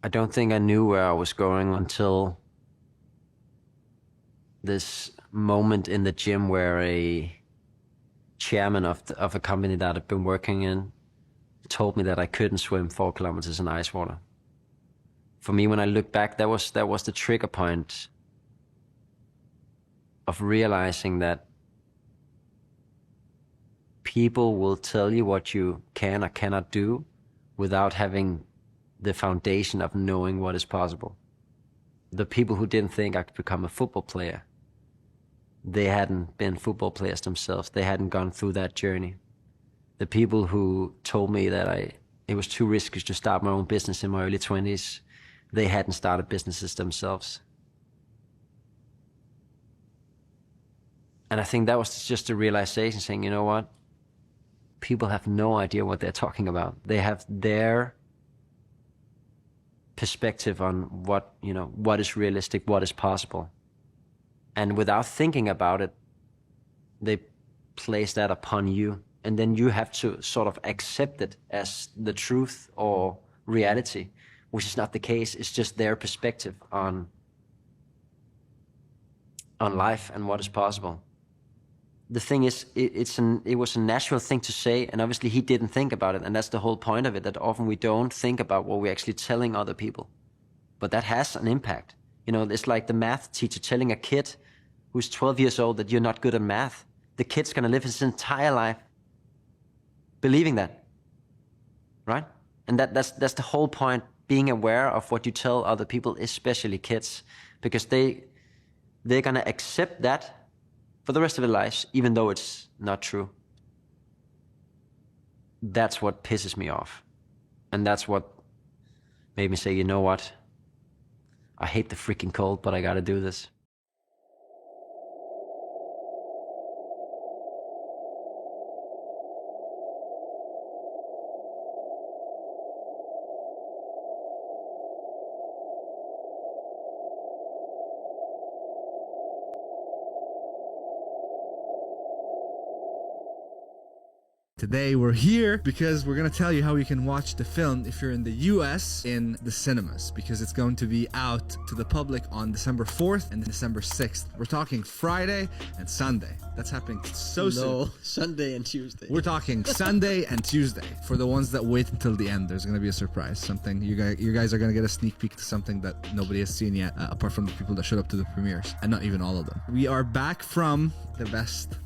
I don't think I knew where I was going until this moment in the gym where a chairman of a company that I've been working in told me that I couldn't swim 4 kilometers in ice water. For me, when I look back, that was the trigger point of realizing that people will tell you what you can or cannot do without having the foundation of knowing what is possible. The people who didn't think I could become a football player, they hadn't been football players themselves. They hadn't gone through that journey. The people who told me that it was too risky to start my own business in my early 20s, they hadn't started businesses themselves. And I think that was just a realization saying, you know what? People have no idea what they're talking about. They have their perspective on what is realistic, what is possible. And without thinking about it, they place that upon you. And then you have to sort of accept it as the truth or reality, which is not the case. It's just their perspective on life and what is possible. The thing is, it was a natural thing to say, and obviously he didn't think about it, and that's the whole point of it, that often we don't think about what we're actually telling other people. But that has an impact. You know, it's like the math teacher telling a kid who's 12 years old that you're not good at math. The kid's gonna live his entire life believing that, right? And that's the whole point, being aware of what you tell other people, especially kids, because they're gonna accept that for the rest of their lives, even though it's not true. That's what pisses me off. And that's what made me say, you know what? I hate the freaking cold, but I gotta do this. Today we're here because we're gonna tell you how you can watch the film if you're in the US in the cinemas, because it's going to be out to the public on December 4th and December 6th. We're talking Friday and Sunday. That's happening so soon. No, Sunday and Tuesday. We're talking Sunday and Tuesday. For the ones that wait until the end, there's gonna be a surprise. Something you guys are gonna get a sneak peek to something that nobody has seen yet, apart from the people that showed up to the premieres, and not even all of them. We are back from the best,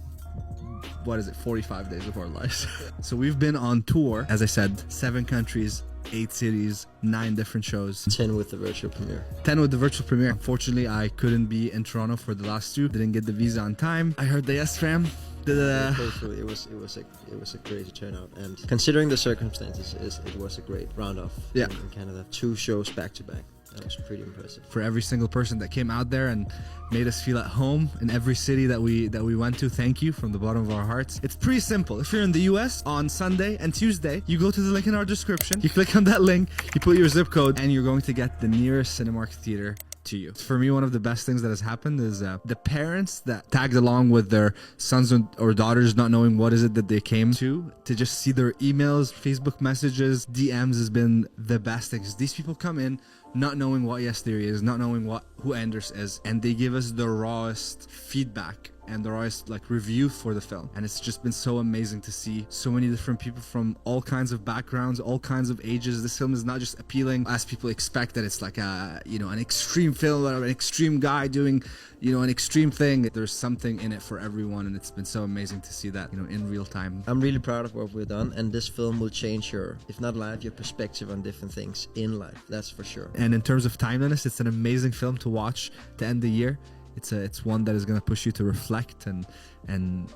45 days of our lives. So we've been on tour, as I said, 7 countries, 8 cities, 9 different shows. 10 with the virtual premiere. 10 with the virtual premiere. Unfortunately, I couldn't be in Toronto for the last 2. Didn't get the visa on time. I heard the yes fam. It was a crazy turnout, and considering the circumstances, it was a great round off. Yeah. In Canada, 2 shows back to back. That was pretty impressive. For every single person that came out there and made us feel at home in every city that we went to, thank you from the bottom of our hearts. It's pretty simple. If you're in the US on Sunday and Tuesday, you go to the link in our description, you click on that link, you put your zip code, and you're going to get the nearest Cinemark theater to you. For me, one of the best things that has happened is the parents that tagged along with their sons or daughters, not knowing what is it that they came to just see their emails, Facebook messages, DMs has been the best thing. These people come in not knowing what Yes Theory is, not knowing who Anders is, and they give us the rawest feedback and the rawest review for the film. And it's just been so amazing to see so many different people from all kinds of backgrounds, all kinds of ages. This film is not just appealing as people expect, that it's like an extreme film or an extreme guy doing an extreme thing. There's something in it for everyone, and it's been so amazing to see that in real time. I'm really proud of what we've done, and this film will change your, if not life, your perspective on different things in life. That's for sure. And in terms of timeliness, it's an amazing film to watch to end the year. It's one that is going to push you to reflect and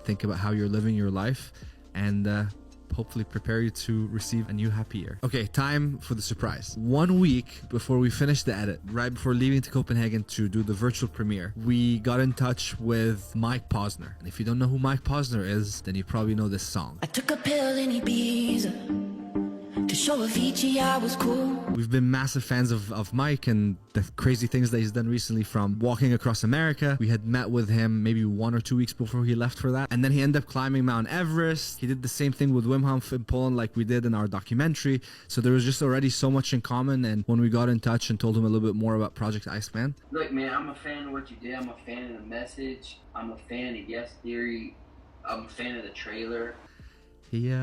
think about how you're living your life, and hopefully prepare you to receive a new happy year. Okay, time for the surprise. 1 week before we finished the edit, right before leaving to Copenhagen to do the virtual premiere, we got in touch with Mike Posner. And if you don't know who Mike Posner is, then you probably know this song. I took a pill in Ibiza to show Avicii I was cool. We've been massive fans of Mike and the crazy things that he's done recently, from walking across America. We had met with him maybe 1 or 2 weeks before he left for that. And then he ended up climbing Mount Everest. He did the same thing with Wim Hof in Poland like we did in our documentary. So there was just already so much in common. And when we got in touch and told him a little bit more about Project Iceman. Look, man, I'm a fan of what you did. I'm a fan of the message. I'm a fan of Yes Theory. I'm a fan of the trailer. He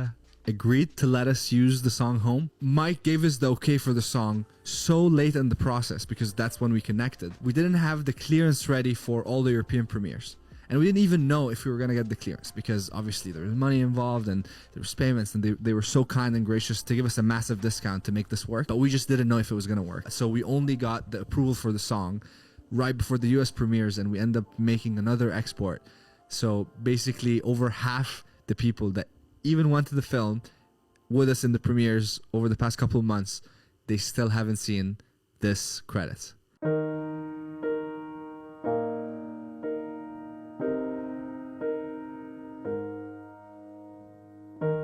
agreed to let us use the song Home. Mike gave us the okay for the song so late in the process because that's when we connected. We didn't have the clearance ready for all the European premieres. And we didn't even know if we were going to get the clearance because obviously there was money involved and there was payments, and they were so kind and gracious to give us a massive discount to make this work. But we just didn't know if it was going to work. So we only got the approval for the song right before the US premieres, and we end up making another export. So basically over half the people that even went to the film with us in the premieres over the past couple of months, they still haven't seen this credit.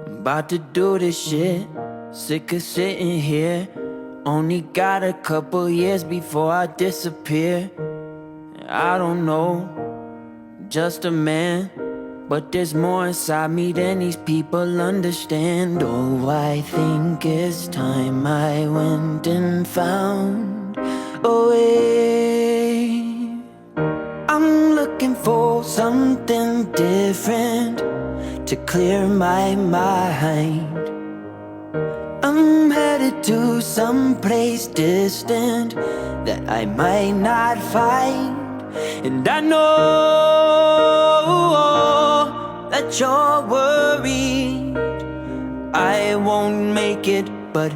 About to do this shit, sick of sitting here. Only got a couple years before I disappear. I don't know, just a man, but there's more inside me than these people understand. Oh, I think it's time I went and found a way. I'm looking for something different to clear my mind. I'm headed to some place distant that I might not find. And I know that you're worried I won't make it, but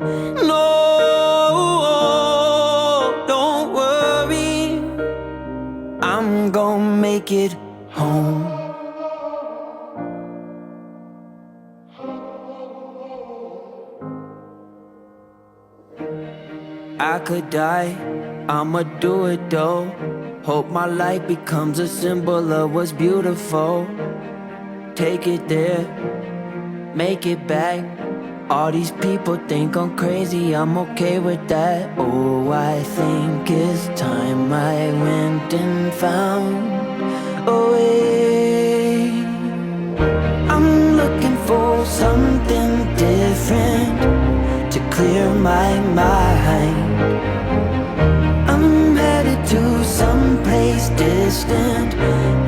no, don't worry, I'm gonna make it home. I could die, I'ma do it though. Hope my life becomes a symbol of what's beautiful. Take it there, make it back. All these people think I'm crazy, I'm okay with that. Oh, I think it's time I went and found a way. I'm looking for something different to clear my mind. I'm headed to some place distant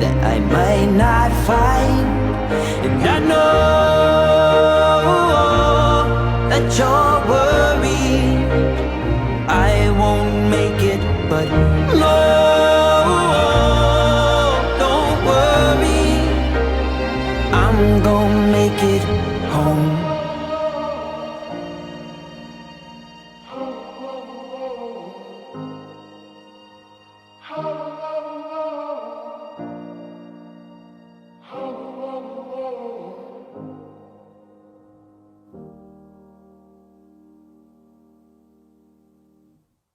that I might not find. And I know that you're worried I won't make it, but no, don't worry, I'm gonna make it home. Oh.